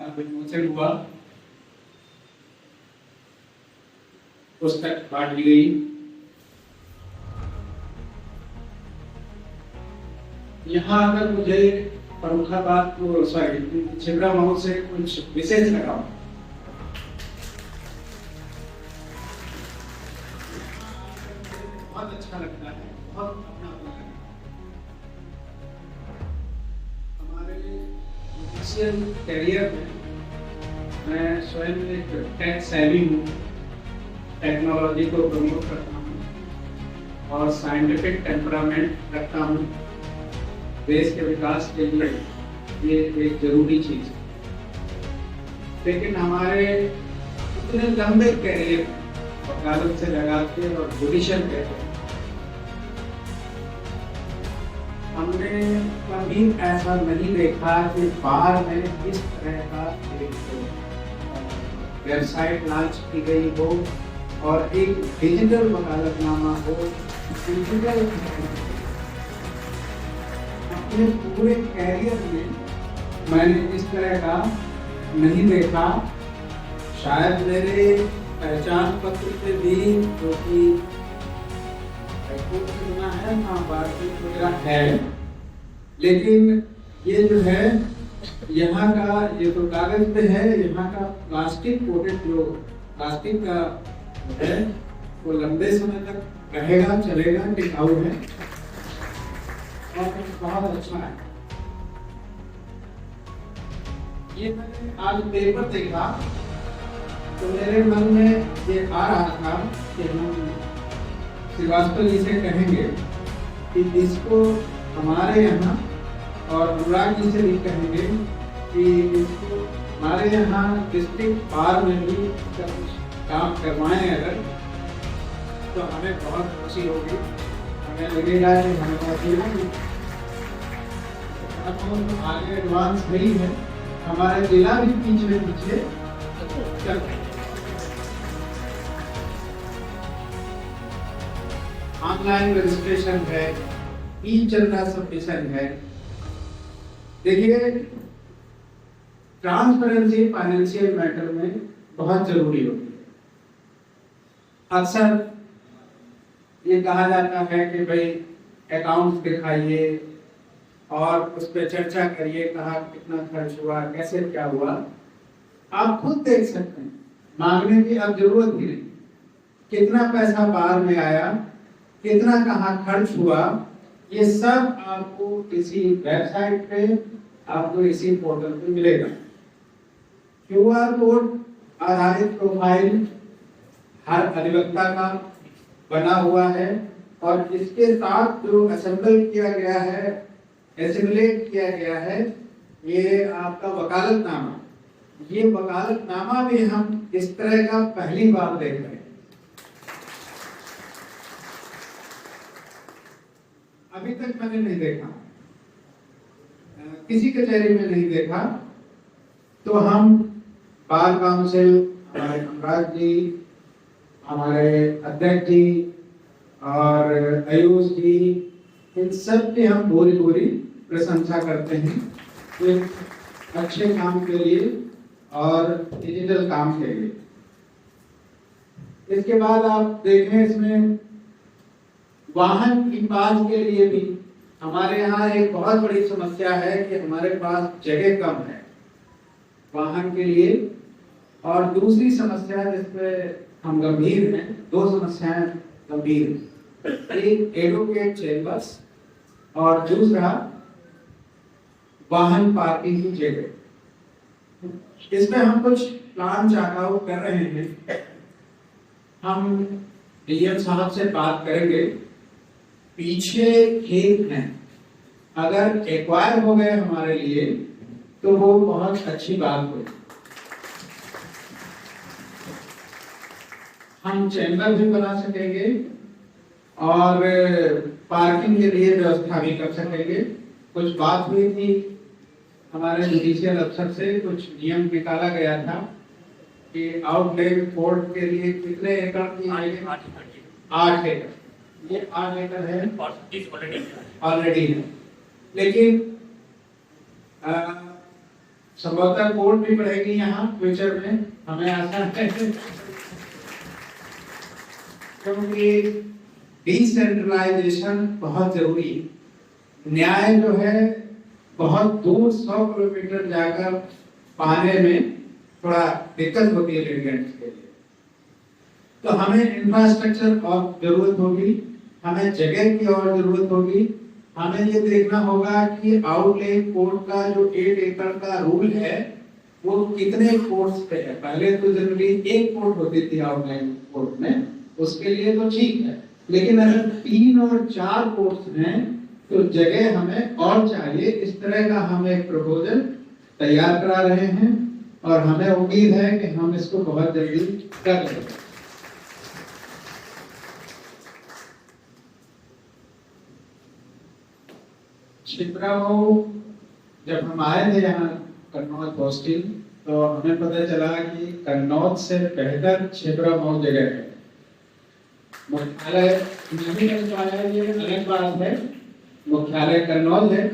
विमोचन हुआ, पुस्तक बांटी गई। यहाँ अगर मुझे फर्रुखाबाद को छिबरा मऊ से कुछ विशेष लगा, बहुत अच्छा लगता है, बहुत अपनापन लगता है। हमारे जुडिशियल कैरियर में मैं स्वयं एक टेक सेवी हूँ, टेक्नोलॉजी को प्रमोट करता हूँ और साइंटिफिक टेम्परामेंट रखता हूँ। देश के विकास के लिए ये एक जरूरी चीज है। लेकिन हमारे इतने लंबे कैरियर वकालत से लगा के और जुडिशियल कैरियर, हमने कभी ऐसा नहीं देखा कि बार में इस तरह का एक वेबसाइट लॉन्च की गई हो और एक डिजिटल वकालतनामा हो। डिजिटल अपने पूरे कैरियर में मैंने इस तरह का नहीं देखा। शायद मेरे पहचान पत्र पे भी जो कि सुना है बातचीत वगैरह है, लेकिन ये जो है यहाँ का ये तो कागज पे है, यहाँ का प्लास्टिक कोटेड जो प्लास्टिक का है वो लंबे समय तक रहेगा, चलेगा, टिकाऊ है और बहुत अच्छा है। ये मैंने आज पेपर देखा तो मेरे मन में ये आ रहा था कि हम श्रीवास्तव जी से कहेंगे कि इसको हमारे यहाँ और अनुराग जी से भी कहेंगे कि इसको हमारे यहाँ डिस्ट्रिक्ट बार में भी काम करवाएं अगर, तो हमें बहुत खुशी होगी। हमें लगेगा कि हमारे आगे एडवांस नहीं है, हमारे जिला भी पीछे चल रहे। ऑनलाइन रजिस्ट्रेशन है, ई चंदा सबमिशन है। देखिए, ट्रांसपेरेंसी फाइनेंशियल मैटर में बहुत जरूरी होती है। अक्सर ये कहा जाता है कि भाई अकाउंट दिखाइए और उस पर चर्चा करिए, कहाँ कितना खर्च हुआ, कैसे क्या हुआ। आप खुद देख सकते हैं, मांगने की अब जरूरत ही नहीं। कितना पैसा बाहर में आया, कितना कहाँ खर्च हुआ, ये सब आपको इसी वेबसाइट पे, आपको इसी पोर्टल पे मिलेगा। क्यूआर कोड आधारित प्रोफाइल हर अधिवक्ता का बना हुआ है और इसके साथ जो असेंबल किया गया है, एसिमुलेट किया गया है, ये आपका वकालतनामा। ये वकालतनामा भी हम इस तरह का पहली बार देख रहे हैं। अभी तक मैंने नहीं देखा, किसी कचहरी में नहीं देखा। तो हम बार काउंसिल, हमारे अनुराग जी, हमारे अध्यक्ष जी और आयुष जी, इन सब की हम पूरी प्रशंसा करते हैं एक अच्छे काम के लिए और डिजिटल काम के लिए। इसके बाद आप देखें, इसमें वाहन की पास के लिए भी हमारे यहाँ एक बहुत बड़ी समस्या है कि हमारे पास जगह कम है वाहन के लिए। और दूसरी समस्या जिसपे हम गंभीर हैं, दो समस्याएं गंभीर हैं, एक एडवोकेट चेम्बर्स और दूसरा वाहन पार्किंग की जगह। इसमें हम कुछ प्लान चाकाऊ कर रहे हैं। हम डीएम साहब से बात करेंगे। पीछे खेत हैं, अगर एक्वायर हो गए हमारे लिए तो वो बहुत अच्छी बात होगी। हम चैम्बर भी बना सकेंगे और पार्किंग के लिए व्यवस्था भी कर सकेंगे। कुछ बात हुई थी हमारे जुडिशियल अफसर से, कुछ नियम निकाला गया था कि आउटलेट कोर्ट के लिए कितने एकड़ की, 8 एकड़। ये 8 एकड़ है ऑलरेडी है, लेकिन संभवतः कोर्ट भी पड़ेगी यहाँ फ्यूचर में, हमें आशा है, क्योंकि डिसेंट्रलाइजेशन बहुत जरूरी है। न्याय जो है बहुत दूर 100 किलोमीटर जाकर पाने में थोड़ा दिक्कत होती है लिटिगेंट्स के लिए। तो हमें इंफ्रास्ट्रक्चर और जरूरत होगी, हमें जगह की और जरूरत होगी। हमें ये देखना होगा कि आउटले कोर्ट का जो 8 एकड़ का रूल है वो कितने कोर्ट्स पे है। पहले तो जनरली 1 कोर्ट होती थी आउटलाइन कोर्ट में, उसके लिए तो ठीक है, लेकिन अगर 3 और 4 कोर्ट्स हैं तो जगह हमें और चाहिए। इस तरह का हम एक प्रपोजल तैयार करा रहे हैं और हमें उम्मीद है कि हम इसको बहुत जल्दी कर लेंगे। छिबरामऊ जब हम आए थे यहाँ कन्नौज पोस्टिंग, तो हमें पता चला कि कन्नौज से बेहतर छिबरामऊ जगह है। मुख्यालय नहीं मिल पाया ये अलग बात है, मुख्यालय कन्नौज है,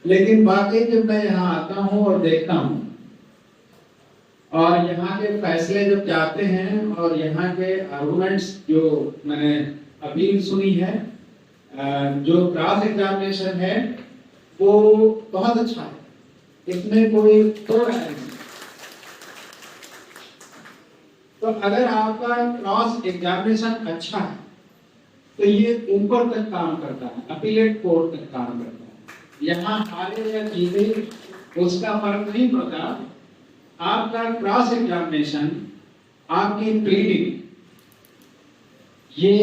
लेकिन बाकी जब मैं यहाँ आता हूँ और देखता हूँ और यहाँ के फैसले जब जाते हैं और यहाँ के आर्गुमेंट्स जो मैंने अपील सुनी है, जो क्रॉस एग्जामिनेशन है वो बहुत अच्छा है, इसमें कोई दो राय नहीं। तो अगर आपका क्रॉस एग्जामिनेशन अच्छा है तो ये ऊपर तक काम करता है, अपीलेट कोर्ट तक काम करता है। यहाँ हारे या जीते उसका फर्क नहीं पड़ता, आपका क्रॉस एग्जामिनेशन, आपकी प्लीडिंग ये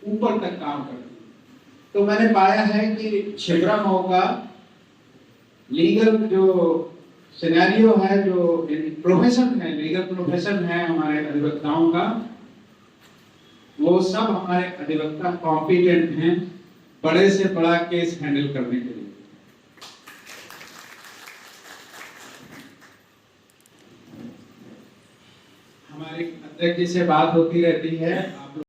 ऊपर तक काम करता है। तो मैंने पाया है कि छिबरामऊ का लीगल जो सिनेरियो है, जो प्रोफेशन है, लीगल प्रोफेशन है हमारे अधिवक्ताओं का, वो सब हमारे अधिवक्ता कॉम्पिटेंट हैं बड़े से बड़ा केस हैंडल करने के लिए। हमारी अध्यक्ष जी से बात होती रहती है, आप